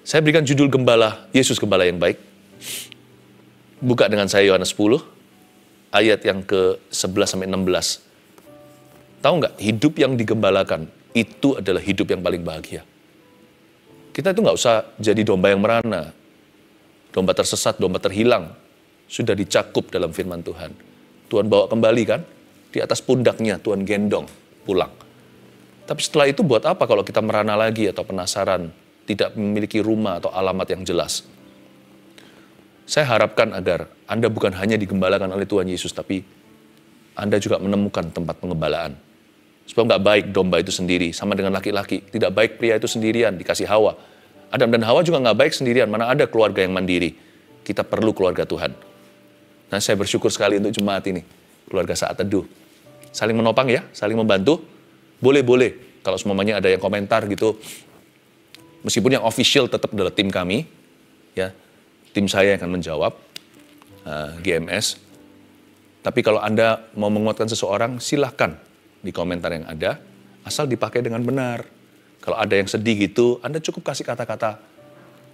Saya berikan judul Gembala, Yesus Gembala yang baik. Buka dengan saya Yohanes 10, ayat yang ke-11-16. Tahu nggak, hidup yang digembalakan, itu adalah hidup yang paling bahagia. Kita itu nggak usah jadi domba yang merana, domba tersesat, domba terhilang. Sudah dicakup dalam firman Tuhan. Tuhan bawa kembali kan, di atas pundaknya Tuhan gendong pulang. Tapi setelah itu buat apa kalau kita merana lagi atau penasaran, tidak memiliki rumah atau alamat yang jelas? Saya harapkan agar Anda bukan hanya digembalakan oleh Tuhan Yesus, tapi Anda juga menemukan tempat pengembalaan. Sebab nggak baik domba itu sendiri, sama dengan laki-laki. Tidak baik pria itu sendirian, dikasih Hawa. Adam dan Hawa juga nggak baik sendirian, mana ada keluarga yang mandiri. Kita perlu keluarga Tuhan. Nah, saya bersyukur sekali untuk jemaat ini, keluarga Saat Teduh. Saling menopang ya, saling membantu. Boleh-boleh, kalau semuanya ada yang komentar gitu, meskipun yang official tetap adalah tim kami, ya, tim saya yang akan menjawab, GMS. Tapi kalau Anda mau menguatkan seseorang, silahkan di komentar yang ada, asal dipakai dengan benar. Kalau ada yang sedih gitu, Anda cukup kasih kata-kata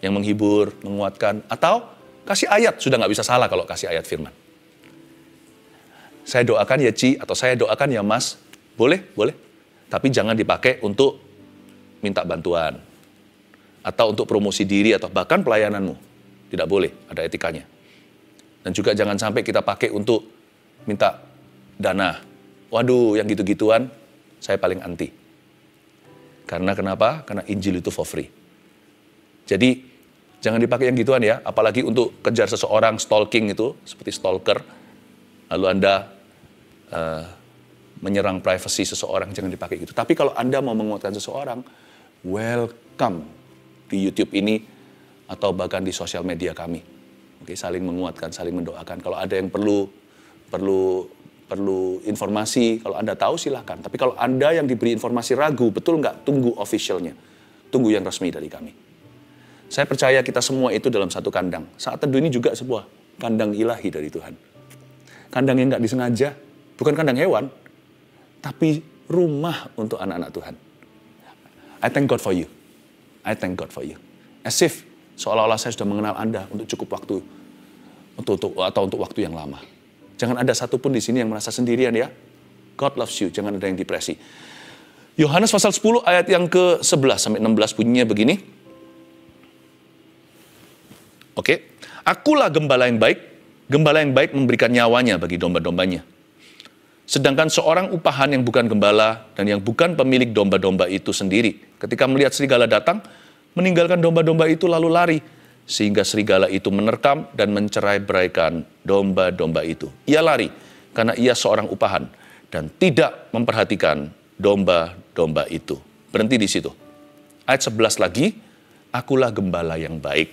yang menghibur, menguatkan, atau kasih ayat, sudah nggak bisa salah kalau kasih ayat firman. Saya doakan ya Ci, atau saya doakan ya Mas, boleh, boleh. Tapi jangan dipakai untuk minta bantuan, atau untuk promosi diri, atau bahkan pelayananmu. Tidak boleh, ada etikanya. Dan juga jangan sampai kita pakai untuk minta dana. Waduh, yang gitu-gituan, saya paling anti. Karena kenapa? Karena Injil itu for free. Jadi, jangan dipakai yang gituan ya, apalagi untuk kejar seseorang, stalking itu, seperti stalker. Lalu Anda menyerang privasi seseorang, jangan dipakai gitu. Tapi kalau Anda mau menguatkan seseorang, welcome di YouTube ini, atau bahkan di sosial media kami. Oke, saling menguatkan, saling mendoakan. Kalau ada yang perlu informasi, kalau Anda tahu silakan. Tapi kalau Anda yang diberi informasi ragu, betul nggak? Tunggu officialnya. Tunggu yang resmi dari kami. Saya percaya kita semua itu dalam satu kandang. Saat Teduh ini juga sebuah kandang ilahi dari Tuhan. Kandang yang nggak disengaja, bukan kandang hewan, tapi rumah untuk anak-anak Tuhan. I thank God for you. I thank God for you. As if seolah-olah saya sudah mengenal Anda untuk cukup waktu, atau untuk waktu yang lama. Jangan ada satupun di sini yang merasa sendirian ya. God loves you, jangan ada yang depresi. Yohanes pasal 10 ayat yang ke-11-16 bunyinya begini. Oke. Akulah gembala yang baik memberikan nyawanya bagi domba-dombanya. Sedangkan seorang upahan yang bukan gembala dan yang bukan pemilik domba-domba itu sendiri, ketika melihat serigala datang, meninggalkan domba-domba itu lalu lari, sehingga serigala itu menerkam dan mencerai-beraikan domba-domba itu. Ia lari karena ia seorang upahan dan tidak memperhatikan domba-domba itu. Berhenti di situ. Ayat 11 lagi, akulah gembala yang baik.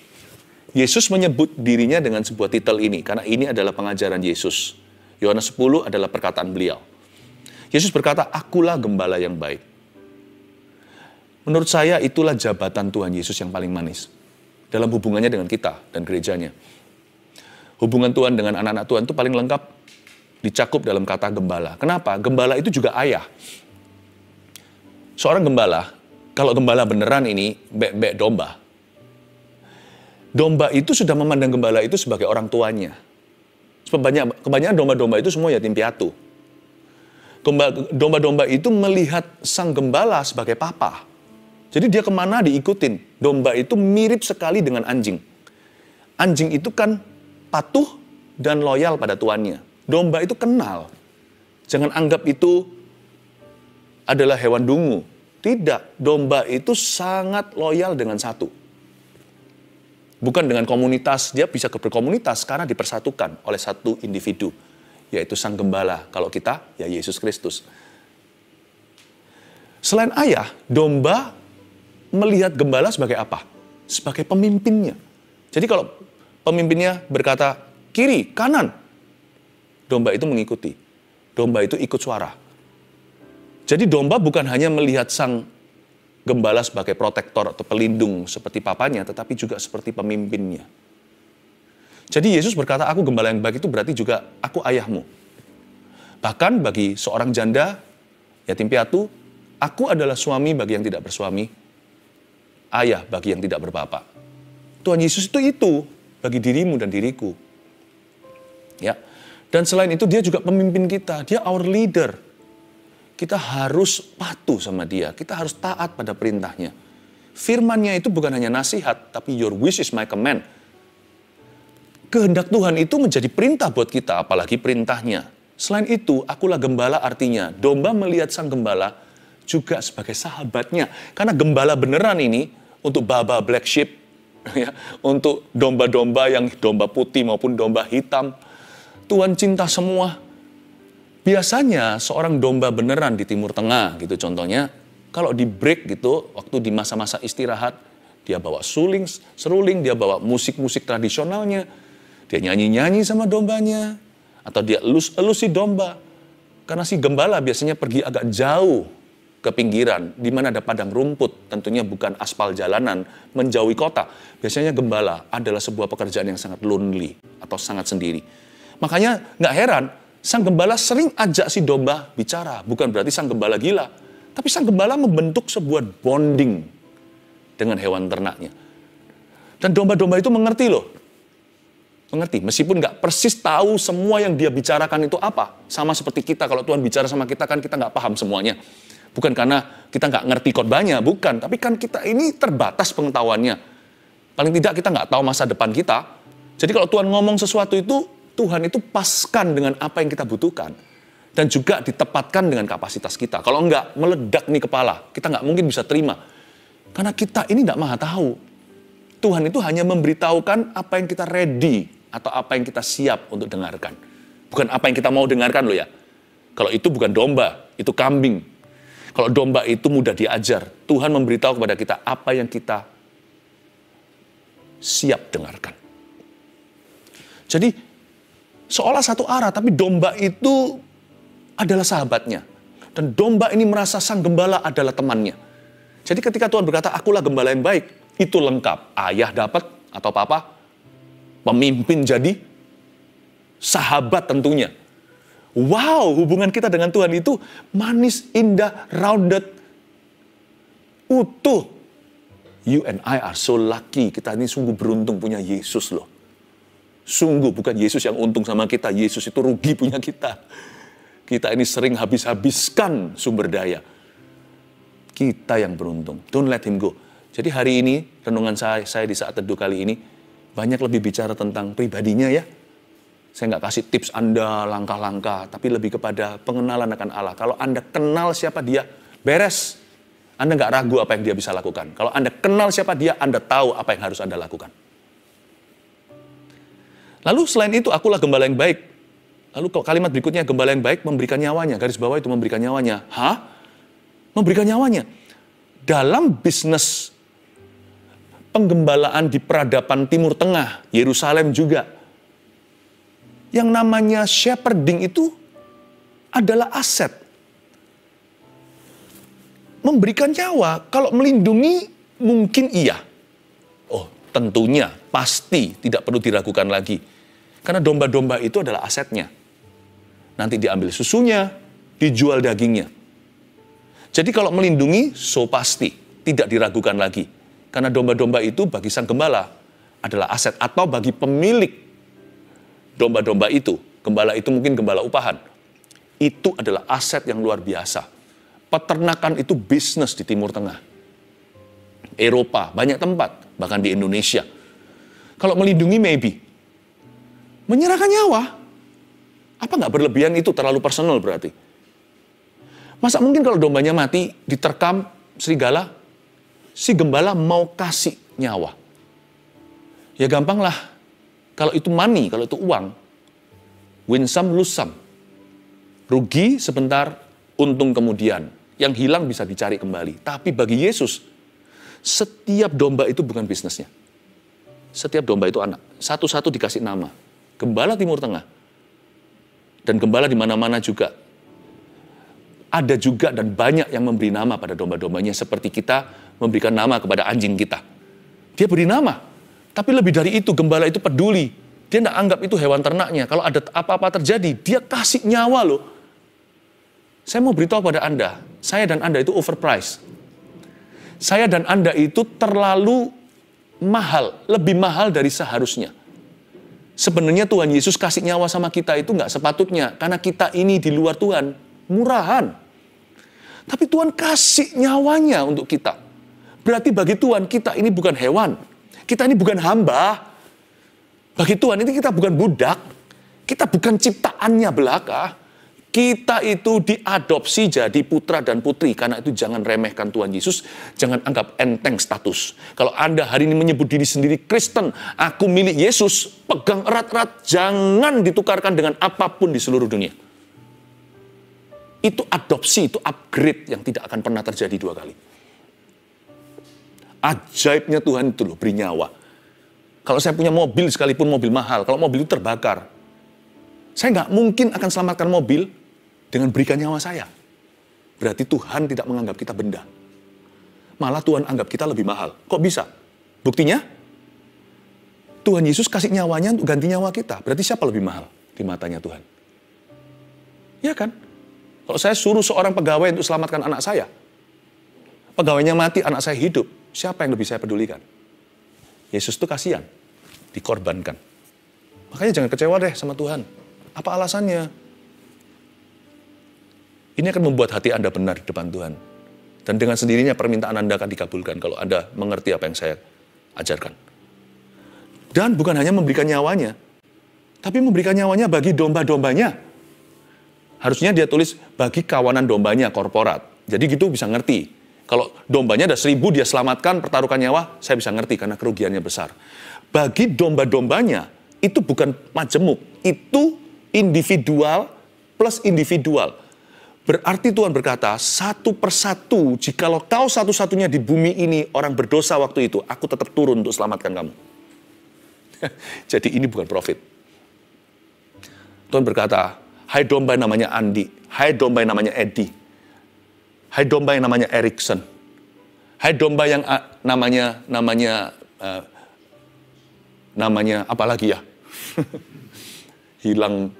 Yesus menyebut dirinya dengan sebuah titel ini, karena ini adalah pengajaran Yesus. Yohanes 10 adalah perkataan beliau. Yesus berkata, akulah gembala yang baik. Menurut saya itulah jabatan Tuhan Yesus yang paling manis. Dalam hubungannya dengan kita dan gerejanya. Hubungan Tuhan dengan anak-anak Tuhan itu paling lengkap dicakup dalam kata gembala. Kenapa? Gembala itu juga ayah. Seorang gembala, kalau gembala beneran ini, bek domba. Domba itu sudah memandang gembala itu sebagai orang tuanya. Kebanyakan domba-domba itu semua yatim piatu. Domba-domba itu melihat sang gembala sebagai papa. Jadi dia kemana diikutin. Domba itu mirip sekali dengan anjing. Anjing itu kan patuh dan loyal pada tuannya. Domba itu kenal. Jangan anggap itu adalah hewan dungu. Tidak, domba itu sangat loyal dengan satu. Bukan dengan komunitas, dia bisa berkomunitas karena dipersatukan oleh satu individu, yaitu sang gembala. Kalau kita, ya Yesus Kristus. Selain ayah, domba melihat gembala sebagai apa? Sebagai pemimpinnya. Jadi kalau pemimpinnya berkata, kiri, kanan, domba itu mengikuti. Domba itu ikut suara. Jadi domba bukan hanya melihat sang gembala sebagai protektor atau pelindung seperti papanya, tetapi juga seperti pemimpinnya. Jadi Yesus berkata, aku gembala yang baik itu berarti juga aku ayahmu. Bahkan bagi seorang janda, yatim piatu, aku adalah suami bagi yang tidak bersuami, ayah bagi yang tidak berbapak. Tuhan Yesus itu bagi dirimu dan diriku. Ya. Dan selain itu dia juga pemimpin kita, dia our leader. Kita harus patuh sama dia, kita harus taat pada perintahnya. Firman-Nya itu bukan hanya nasihat, tapi your wish is my command. Kehendak Tuhan itu menjadi perintah buat kita, apalagi perintahnya. Selain itu, akulah gembala artinya, domba melihat sang gembala juga sebagai sahabatnya. Karena gembala beneran ini, untuk baba black sheep, ya, untuk domba-domba yang domba putih maupun domba hitam, Tuhan cinta semua. Biasanya seorang domba beneran di Timur Tengah gitu contohnya, kalau di break gitu, waktu di masa-masa istirahat, dia bawa seruling, dia bawa musik-musik tradisionalnya, dia nyanyi-nyanyi sama dombanya, atau dia elus-elus si domba. Karena si gembala biasanya pergi agak jauh ke pinggiran, di mana ada padang rumput, tentunya bukan aspal jalanan, menjauhi kota. Biasanya gembala adalah sebuah pekerjaan yang sangat lonely, atau sangat sendiri. Makanya nggak heran, sang gembala sering ajak si domba bicara. Bukan berarti sang gembala gila, tapi sang gembala membentuk sebuah bonding dengan hewan ternaknya. Dan domba-domba itu mengerti loh. Mengerti, meskipun nggak persis tahu semua yang dia bicarakan itu apa. Sama seperti kita, kalau Tuhan bicara sama kita kan kita nggak paham semuanya. Bukan karena kita nggak ngerti khotbahnya, bukan. Tapi kan kita ini terbatas pengetahuannya. Paling tidak kita nggak tahu masa depan kita. Jadi kalau Tuhan ngomong sesuatu itu, Tuhan itu paskan dengan apa yang kita butuhkan. Dan juga ditepatkan dengan kapasitas kita. Kalau nggak, meledak nih kepala. Kita nggak mungkin bisa terima. Karena kita ini nggak maha tahu. Tuhan itu hanya memberitahukan apa yang kita ready. Atau apa yang kita siap untuk dengarkan. Bukan apa yang kita mau dengarkan loh ya. Kalau itu bukan domba, itu kambing. Kalau domba itu mudah diajar. Tuhan memberitahu kepada kita apa yang kita siap dengarkan. Jadi seolah satu arah, tapi domba itu adalah sahabatnya. Dan domba ini merasa sang gembala adalah temannya. Jadi ketika Tuhan berkata, akulah gembala yang baik, itu lengkap. Ayah dapat atau papa, pemimpin jadi, sahabat tentunya. Wow, hubungan kita dengan Tuhan itu manis, indah, rounded, utuh. You and I are so lucky. Kita ini sungguh beruntung punya Yesus loh. Sungguh bukan Yesus yang untung sama kita. Yesus itu rugi punya kita. Kita ini sering habis-habiskan sumber daya. Kita yang beruntung. Don't let him go. Jadi hari ini, renungan saya di saat teduh kali ini, banyak lebih bicara tentang pribadinya ya. Saya nggak kasih tips Anda langkah-langkah, tapi lebih kepada pengenalan akan Allah. Kalau Anda kenal siapa dia, beres. Anda nggak ragu apa yang dia bisa lakukan. Kalau Anda kenal siapa dia, Anda tahu apa yang harus Anda lakukan. Lalu selain itu, akulah gembala yang baik. Lalu kalimat berikutnya, gembala yang baik memberikan nyawanya. Garis bawah itu memberikan nyawanya. Hah? Memberikan nyawanya. Dalam bisnis penggembalaan di peradaban Timur Tengah, Yerusalem juga, yang namanya shepherding itu adalah aset. Memberikan nyawa, kalau melindungi mungkin iya. Oh, tentunya, pasti tidak perlu diragukan lagi. Karena domba-domba itu adalah asetnya. Nanti diambil susunya, dijual dagingnya. Jadi kalau melindungi, so pasti, tidak diragukan lagi. Karena domba-domba itu bagi sang gembala adalah aset. Atau bagi pemilik domba-domba itu, gembala itu mungkin gembala upahan, itu adalah aset yang luar biasa. Peternakan itu bisnis di Timur Tengah. Eropa, banyak tempat, bahkan di Indonesia. Kalau melindungi maybe. Menyerahkan nyawa, apa nggak berlebihan itu terlalu personal berarti? Masa mungkin kalau dombanya mati, diterkam serigala, si gembala mau kasih nyawa? Ya gampang lah. Kalau itu money, kalau itu uang, win some, lose some. Rugi sebentar, untung kemudian. Yang hilang bisa dicari kembali. Tapi bagi Yesus, setiap domba itu bukan bisnisnya. Setiap domba itu anak. Satu-satu dikasih nama. Gembala Timur Tengah. Dan gembala di mana-mana juga. Ada juga dan banyak yang memberi nama pada domba-dombanya. Seperti kita memberikan nama kepada anjing kita. Dia beri nama. Tapi lebih dari itu, gembala itu peduli. Dia tidak anggap itu hewan ternaknya. Kalau ada apa-apa terjadi, dia kasih nyawa loh. Saya mau beritahu pada Anda, saya dan Anda itu overpriced. Saya dan Anda itu terlalu mahal, lebih mahal dari seharusnya. Sebenarnya Tuhan Yesus kasih nyawa sama kita itu nggak sepatutnya, karena kita ini di luar Tuhan, murahan. Tapi Tuhan kasih nyawanya untuk kita. Berarti bagi Tuhan kita ini bukan hewan, kita ini bukan hamba. Bagi Tuhan ini kita bukan budak, kita bukan ciptaannya belaka. Kita itu diadopsi jadi putra dan putri. Karena itu jangan remehkan Tuhan Yesus. Jangan anggap enteng status. Kalau Anda hari ini menyebut diri sendiri Kristen, aku milik Yesus, pegang erat-erat. Jangan ditukarkan dengan apapun di seluruh dunia. Itu adopsi, itu upgrade yang tidak akan pernah terjadi dua kali. Ajaibnya Tuhan itu loh, beri nyawa. Kalau saya punya mobil, sekalipun mobil mahal, kalau mobil itu terbakar, saya nggak mungkin akan selamatkan mobil dengan berikan nyawa saya. Berarti Tuhan tidak menganggap kita benda. Malah Tuhan anggap kita lebih mahal. Kok bisa? Buktinya, Tuhan Yesus kasih nyawanya untuk ganti nyawa kita. Berarti siapa lebih mahal di matanya Tuhan? Ya kan? Kalau saya suruh seorang pegawai untuk selamatkan anak saya, pegawainya mati, anak saya hidup, siapa yang lebih saya pedulikan? Yesus tuh kasihan, dikorbankan. Makanya jangan kecewa deh sama Tuhan. Apa alasannya? Ini akan membuat hati Anda benar di depan Tuhan. Dan dengan sendirinya permintaan Anda akan dikabulkan kalau Anda mengerti apa yang saya ajarkan. Dan bukan hanya memberikan nyawanya, tapi memberikan nyawanya bagi domba-dombanya. Harusnya dia tulis bagi kawanan dombanya, korporat. Jadi gitu bisa ngerti. Kalau dombanya ada 1000, dia selamatkan, pertaruhkan nyawa, saya bisa ngerti karena kerugiannya besar. Bagi domba-dombanya, itu bukan majemuk, itu individual plus individual. Berarti Tuhan berkata, satu persatu, jikalau kau satu-satunya di bumi ini orang berdosa waktu itu, aku tetap turun untuk selamatkan kamu. Jadi ini bukan profit. Tuhan berkata, hai domba yang namanya Andi, hai domba yang namanya Edi, hai domba yang namanya Erikson, hai domba yang namanya apa lagi ya? Hilang.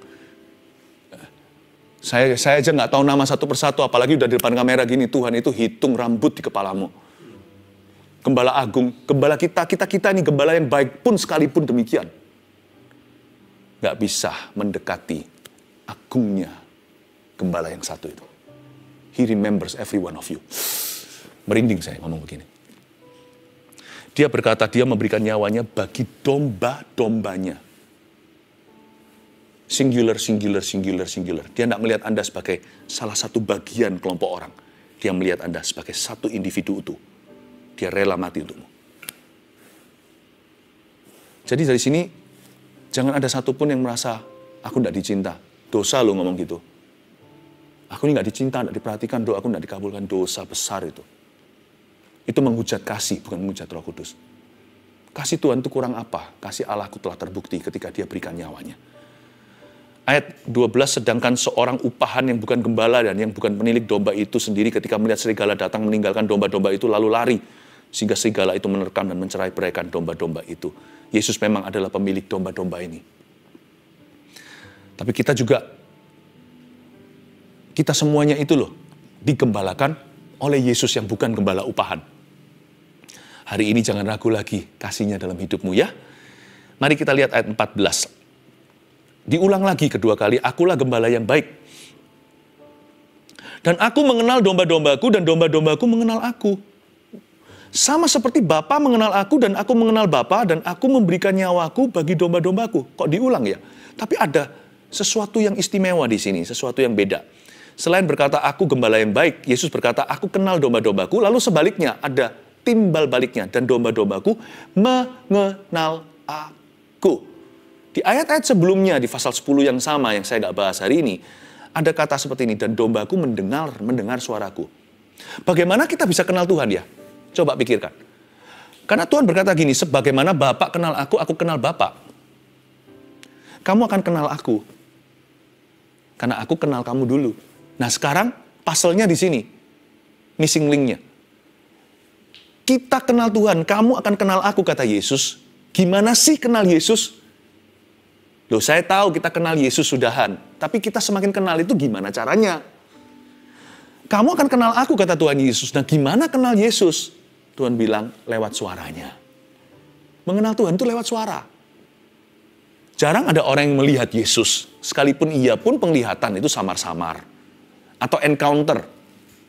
Saya aja nggak tahu nama satu persatu, apalagi udah di depan kamera gini. Tuhan itu hitung rambut di kepalamu. Gembala agung, gembala kita ini gembala yang baik pun sekalipun demikian. Nggak bisa mendekati agungnya gembala yang satu itu. He remembers every one of you. Merinding saya ngomong begini. Dia berkata dia memberikan nyawanya bagi domba-dombanya. Singular. Dia tidak melihat Anda sebagai salah satu bagian kelompok orang. Dia melihat Anda sebagai satu individu utuh. Dia rela mati untukmu. Jadi dari sini, jangan ada satupun yang merasa, aku tidak dicinta. Dosa lo ngomong gitu. Aku ini tidak dicinta, tidak diperhatikan, doa aku tidak dikabulkan. Dosa besar itu. Itu menghujat kasih, bukan menghujat Roh Kudus. Kasih Tuhan itu kurang apa? Kasih Allahku telah terbukti ketika dia berikan nyawanya. Ayat 12, sedangkan seorang upahan yang bukan gembala dan yang bukan penilik domba itu sendiri ketika melihat serigala datang meninggalkan domba-domba itu lalu lari. Sehingga serigala itu menerkam dan mencerai-beraikan domba-domba itu. Yesus memang adalah pemilik domba-domba ini. Tapi kita semuanya itu loh, digembalakan oleh Yesus yang bukan gembala upahan. Hari ini jangan ragu lagi kasihnya dalam hidupmu ya. Mari kita lihat ayat 14. Diulang lagi kedua kali, akulah gembala yang baik. Dan aku mengenal domba-dombaku dan domba-dombaku mengenal aku. Sama seperti Bapa mengenal aku dan aku mengenal Bapa dan aku memberikan nyawaku bagi domba-dombaku. Kok diulang ya? Tapi ada sesuatu yang istimewa di sini, sesuatu yang beda. Selain berkata aku gembala yang baik, Yesus berkata aku kenal domba-dombaku, lalu sebaliknya ada timbal baliknya dan domba-dombaku mengenal aku. Di ayat-ayat sebelumnya, di pasal 10 yang sama yang saya nggak bahas hari ini, ada kata seperti ini, dan dombaku mendengar suaraku. Bagaimana kita bisa kenal Tuhan ya? Coba pikirkan. Karena Tuhan berkata gini, sebagaimana Bapak kenal aku kenal Bapak. Kamu akan kenal aku. Karena aku kenal kamu dulu. Nah sekarang, puzzle-nya di sini. Missing link-nya. Kita kenal Tuhan, kamu akan kenal aku, kata Yesus. Gimana sih kenal Yesus? Loh, saya tahu kita kenal Yesus sudahan. Tapi kita semakin kenal itu gimana caranya? Kamu akan kenal aku, kata Tuhan Yesus. Nah, gimana kenal Yesus? Tuhan bilang, lewat suaranya. Mengenal Tuhan itu lewat suara. Jarang ada orang yang melihat Yesus. Sekalipun ia pun penglihatan itu samar-samar. Atau encounter.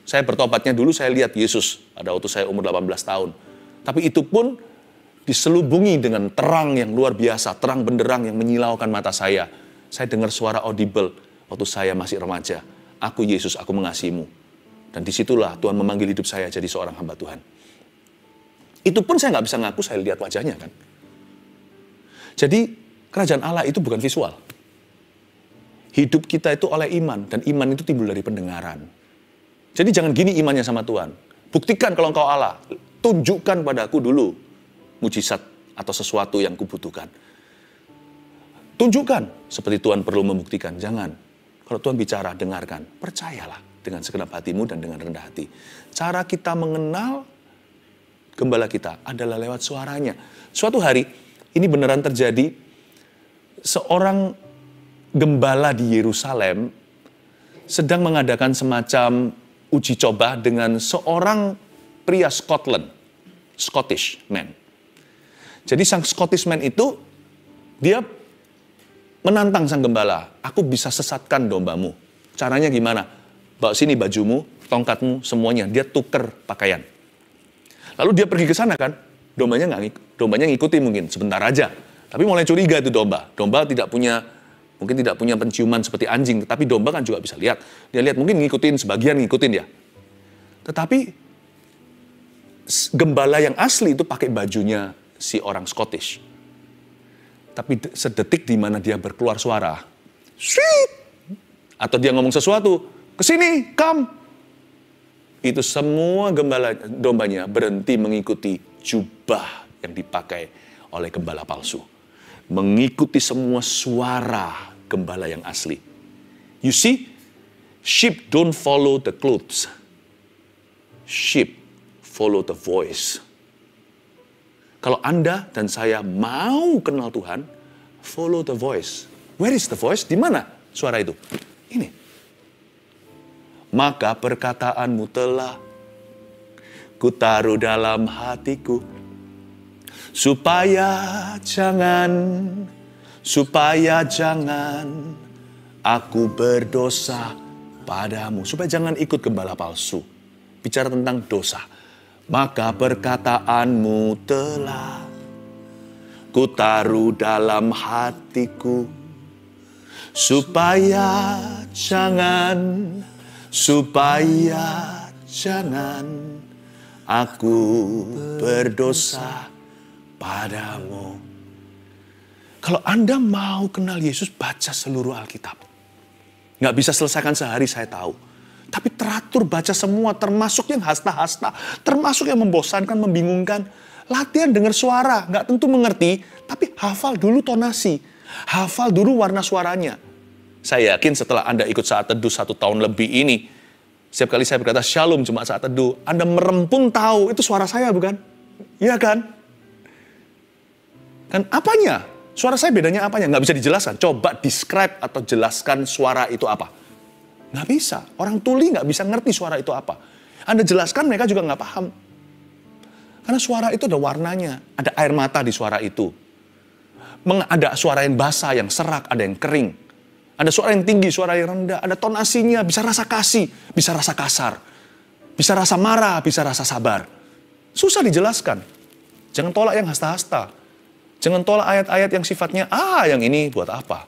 Saya bertobatnya dulu, saya lihat Yesus. Pada waktu saya umur 18 tahun. Tapi itu pun diselubungi dengan terang yang luar biasa. Terang benderang yang menyilaukan mata saya. Saya dengar suara audible waktu saya masih remaja. Aku Yesus, aku mengasihimu. Dan disitulah Tuhan memanggil hidup saya jadi seorang hamba Tuhan. Itu pun saya nggak bisa ngaku, saya lihat wajahnya kan. Jadi kerajaan Allah itu bukan visual. Hidup kita itu oleh iman, dan iman itu timbul dari pendengaran. Jadi jangan gini imannya sama Tuhan. Buktikan kalau engkau Allah, tunjukkan padaku dulu mujizat atau sesuatu yang kubutuhkan. Tunjukkan, seperti Tuhan perlu membuktikan. Jangan. Kalau Tuhan bicara, dengarkan. Percayalah dengan segenap hatimu dan dengan rendah hati. Cara kita mengenal gembala kita adalah lewat suaranya. Suatu hari, ini beneran terjadi, seorang gembala di Yerusalem sedang mengadakan semacam uji coba dengan seorang pria Scottish man. Jadi sang Scottish man itu, dia menantang sang gembala, aku bisa sesatkan dombamu. Caranya gimana? Bawa sini bajumu, tongkatmu, semuanya. Dia tuker pakaian. Lalu dia pergi ke sana kan, dombanya ngikuti mungkin sebentar aja. Tapi mulai curiga itu domba. Domba mungkin tidak punya penciuman seperti anjing, tetapi domba kan juga bisa lihat. Dia lihat mungkin sebagian ngikutin ya. Tetapi gembala yang asli itu pakai bajunya si orang Scottish. Tapi sedetik di mana dia berkeluar suara, sweet, atau dia ngomong sesuatu, kesini, come. Itu semua dombanya berhenti mengikuti jubah yang dipakai oleh gembala palsu. Mengikuti semua suara gembala yang asli. You see, sheep don't follow the clothes. Sheep follow the voice. Kalau Anda dan saya mau kenal Tuhan, follow the voice. Where is the voice? Di mana suara itu? Ini. Maka perkataanmu telah kutaruh dalam hatiku, supaya jangan aku berdosa padamu. Supaya jangan ikut gembala palsu. Bicara tentang dosa. Maka perkataanmu telah kutaruh dalam hatiku, supaya jangan aku berdosa padamu. Kalau Anda mau kenal Yesus, baca seluruh Alkitab. Nggak bisa selesaikan sehari, saya tahu. Tapi teratur baca semua, termasuk yang hasta-hasta, termasuk yang membosankan, membingungkan. Latihan dengar suara, nggak tentu mengerti, tapi hafal dulu tonasi. Hafal dulu warna suaranya. Saya yakin setelah Anda ikut saat teduh 1 tahun lebih ini, setiap kali saya berkata shalom cuma saat teduh, Anda merempun tahu, itu suara saya bukan? Iya kan? Kan apanya? Suara saya bedanya apanya? Nggak bisa dijelaskan. Coba describe atau jelaskan suara itu apa. Nggak bisa. Orang tuli nggak bisa ngerti suara itu apa. Anda jelaskan, mereka juga nggak paham. Karena suara itu ada warnanya. Ada air mata di suara itu. Ada suara yang basah, yang serak, ada yang kering. Ada suara yang tinggi, suara yang rendah. Ada tonasinya, bisa rasa kasih, bisa rasa kasar. Bisa rasa marah, bisa rasa sabar. Susah dijelaskan. Jangan tolak yang hasta-hasta. Jangan tolak ayat-ayat yang sifatnya, yang ini buat apa?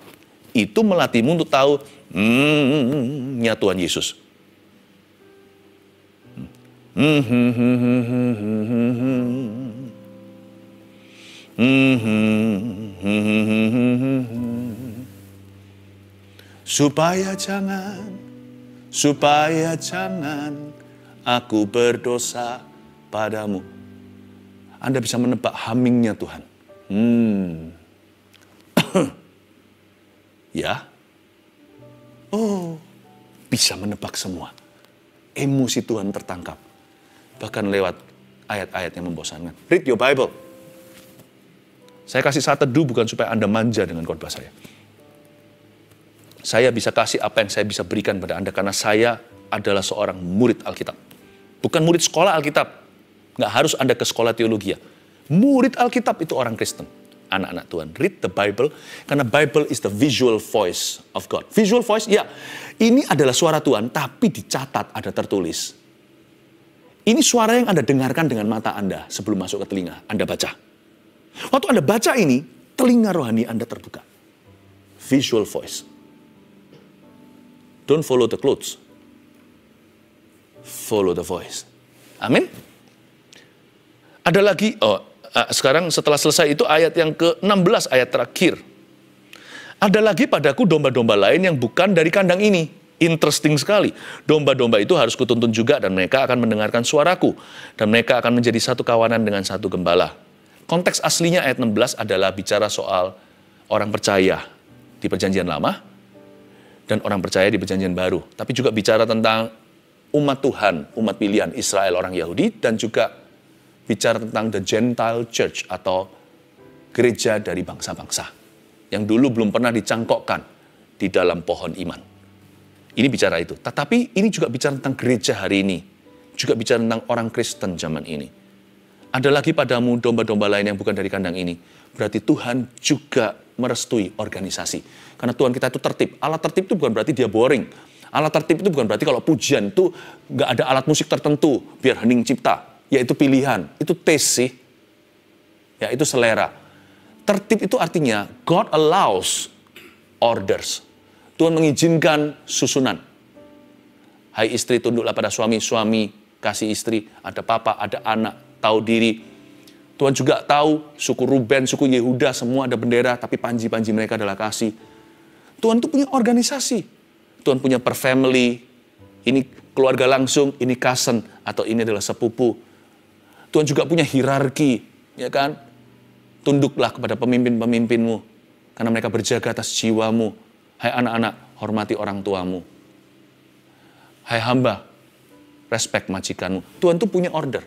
Itu melatihmu untuk tahu, nya Tuhan Yesus. Supaya jangan aku berdosa padamu. Anda bisa menebak hummingnya Tuhan. Ya. Bisa menebak semua. Emosi Tuhan tertangkap. Bahkan lewat ayat-ayat yang membosankan. Read your Bible. Saya kasih saat teduh bukan supaya Anda manja dengan khotbah saya. Saya bisa kasih apa yang saya bisa berikan pada Anda karena saya adalah seorang murid Alkitab. Bukan murid sekolah Alkitab. Nggak harus Anda ke sekolah teologi ya. Murid Alkitab itu orang Kristen. Anak-anak Tuhan. Read the Bible. Karena Bible is the visual voice of God. Visual voice, ya. Ini adalah suara Tuhan, tapi dicatat, ada tertulis. Ini suara yang Anda dengarkan dengan mata Anda sebelum masuk ke telinga. Anda baca. Waktu Anda baca ini, telinga rohani Anda terbuka. Visual voice. Don't follow the clothes. Follow the voice. Amin. Ada lagi, sekarang setelah selesai itu ayat yang ke-16, ayat terakhir. Ada lagi padaku domba-domba lain yang bukan dari kandang ini. Interesting sekali. Domba-domba itu harus kutuntun juga dan mereka akan mendengarkan suaraku. Dan mereka akan menjadi satu kawanan dengan satu gembala. Konteks aslinya ayat 16 adalah bicara soal orang percaya di Perjanjian Lama dan orang percaya di Perjanjian Baru. Tapi juga bicara tentang umat Tuhan, umat pilihan Israel, orang Yahudi, dan juga bicara tentang the Gentile Church atau gereja dari bangsa-bangsa yang dulu belum pernah dicangkokkan di dalam pohon iman. Ini bicara itu. Tetapi ini juga bicara tentang gereja hari ini. Juga bicara tentang orang Kristen zaman ini. Ada lagi padamu domba-domba lain yang bukan dari kandang ini. Berarti Tuhan juga merestui organisasi. Karena Tuhan kita itu tertib. Allah tertib itu bukan berarti dia boring. Allah tertib itu bukan berarti kalau pujian itu nggak ada alat musik tertentu biar hening cipta. Yaitu pilihan, itu taste sih. Ya, itu selera. Tertib itu artinya God allows orders. Tuhan mengizinkan susunan. Hai istri, tunduklah pada suami, suami kasih istri, ada papa, ada anak, tahu diri. Tuhan juga tahu suku Ruben, suku Yehuda, semua ada bendera, tapi panji-panji mereka adalah kasih. Tuhan itu punya organisasi. Tuhan punya per family, ini keluarga langsung, ini cousin, atau ini adalah sepupu. Tuhan juga punya hierarki, ya kan? Tunduklah kepada pemimpin-pemimpinmu, karena mereka berjaga atas jiwamu. Hai anak-anak, hormati orang tuamu. Hai hamba, respect majikanmu. Tuhan tuh punya order.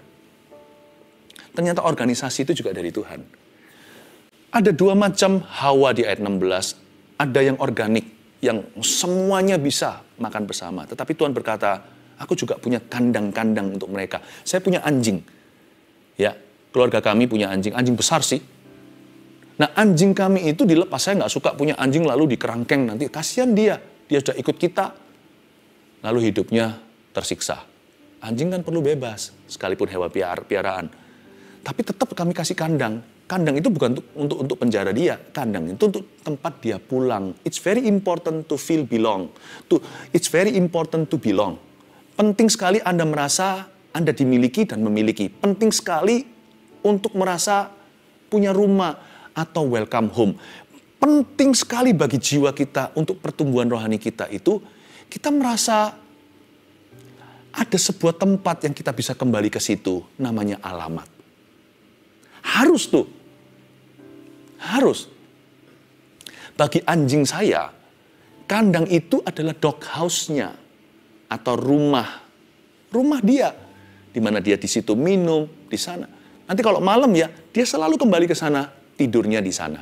Ternyata organisasi itu juga dari Tuhan. Ada dua macam Hawa di ayat 16. Ada yang organik, yang semuanya bisa makan bersama. Tetapi Tuhan berkata, aku juga punya kandang-kandang untuk mereka. Saya punya anjing. Ya, keluarga kami punya anjing besar sih. Nah, anjing kami itu dilepas. Saya nggak suka punya anjing lalu dikerangkeng nanti. Kasihan dia sudah ikut kita. Lalu hidupnya tersiksa. Anjing kan perlu bebas, sekalipun hewan piaraan. Tapi tetap kami kasih kandang. Kandang itu bukan untuk penjara dia. Kandang itu untuk tempat dia pulang. It's very important to feel belong. It's very important to belong. Penting sekali Anda merasa Anda dimiliki dan memiliki. Penting sekali untuk merasa punya rumah atau welcome home. Penting sekali bagi jiwa kita untuk pertumbuhan rohani kita itu, kita merasa ada sebuah tempat yang kita bisa kembali ke situ, namanya alamat. Harus tuh. Harus. Bagi anjing saya, kandang itu adalah dog house-nya atau rumah dia. Di mana dia di situ minum, di sana. Nanti kalau malam ya, dia selalu kembali ke sana, tidurnya di sana.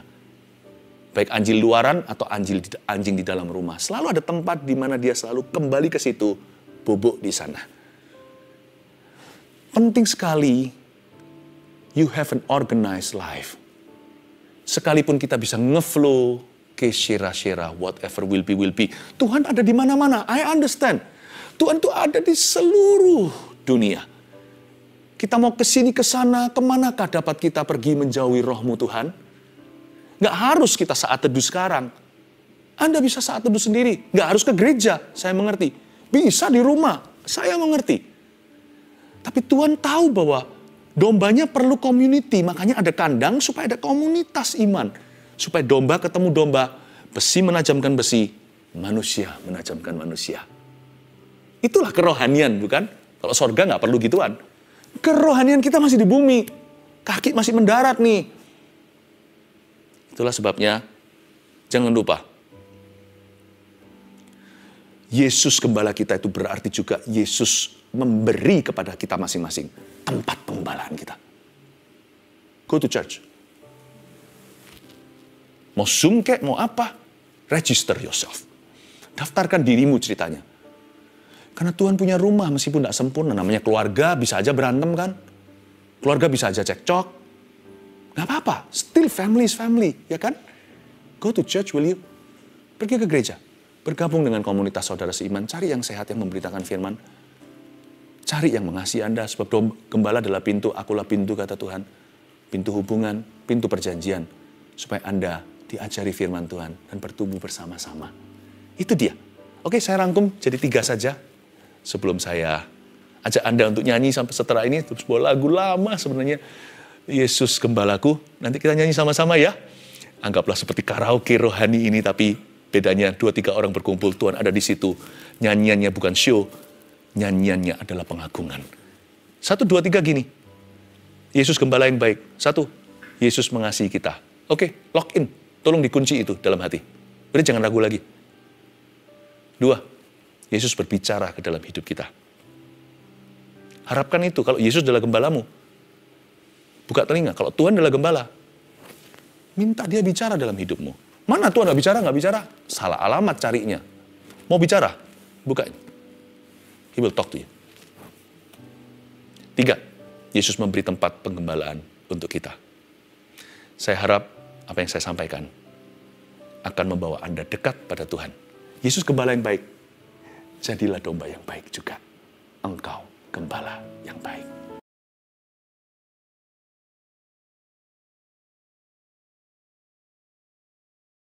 Baik anjing luaran atau anjing di dalam rumah. Selalu ada tempat di mana dia selalu kembali ke situ, bobok di sana. Penting sekali, you have an organized life. Sekalipun kita bisa ngeflow, ke shira-shira, whatever will be. Tuhan ada di mana-mana, I understand. Tuhan tuh ada di seluruh dunia. Kita mau ke sini, ke sana, kemanakah dapat kita pergi menjauhi rohmu Tuhan? Nggak harus kita saat teduh sekarang. Anda bisa saat teduh sendiri. Nggak harus ke gereja, saya mengerti. Bisa di rumah, saya mengerti. Tapi Tuhan tahu bahwa dombanya perlu community. Makanya ada kandang supaya ada komunitas iman. Supaya domba ketemu domba, besi menajamkan besi, manusia menajamkan manusia. Itulah kerohanian, bukan? Kalau sorga nggak perlu gituan. Kerohanian kita masih di bumi. Kaki masih mendarat nih. Itulah sebabnya, jangan lupa. Yesus gembala kita itu berarti juga Yesus memberi kepada kita masing-masing tempat penggembalaan kita. Go to church. Mau Zoom kek, mau apa? Register yourself. Daftarkan dirimu ceritanya. Karena Tuhan punya rumah meskipun tidak sempurna. Namanya keluarga bisa aja berantem kan. Keluarga bisa aja cekcok. Gak apa-apa, still family is family, ya kan? Go to church, will you? Pergi ke gereja, bergabung dengan komunitas saudara seiman, cari yang sehat yang memberitakan firman, cari yang mengasihi Anda, sebab gembala adalah pintu, akulah pintu, kata Tuhan. Pintu hubungan, pintu perjanjian, supaya Anda diajari firman Tuhan dan bertumbuh bersama-sama. Itu dia. Oke, saya rangkum jadi 3 saja. Sebelum saya ajak Anda untuk nyanyi sampai setelah ini, itu sebuah lagu lama sebenarnya. Yesus Gembalaku, nanti kita nyanyi sama-sama ya. Anggaplah seperti karaoke rohani ini, tapi bedanya 2-3 orang berkumpul, Tuhan ada di situ. Nyanyiannya bukan show, nyanyiannya adalah pengagungan. 1, 2, 3 gini. Yesus Gembala yang baik. 1, Yesus mengasihi kita. Oke, lock in. Tolong dikunci itu dalam hati. Udah jangan ragu lagi. 2, Yesus berbicara ke dalam hidup kita. Harapkan itu, kalau Yesus adalah gembalamu. Buka telinga, kalau Tuhan adalah gembala, minta dia bicara dalam hidupmu. Mana Tuhan nggak bicara, nggak bicara? Salah alamat carinya. Mau bicara? Bukain. He will talk to you. 3, Yesus memberi tempat penggembalaan untuk kita. Saya harap apa yang saya sampaikan akan membawa Anda dekat pada Tuhan. Yesus gembala yang baik. Jadilah domba yang baik juga. Engkau gembala yang baik.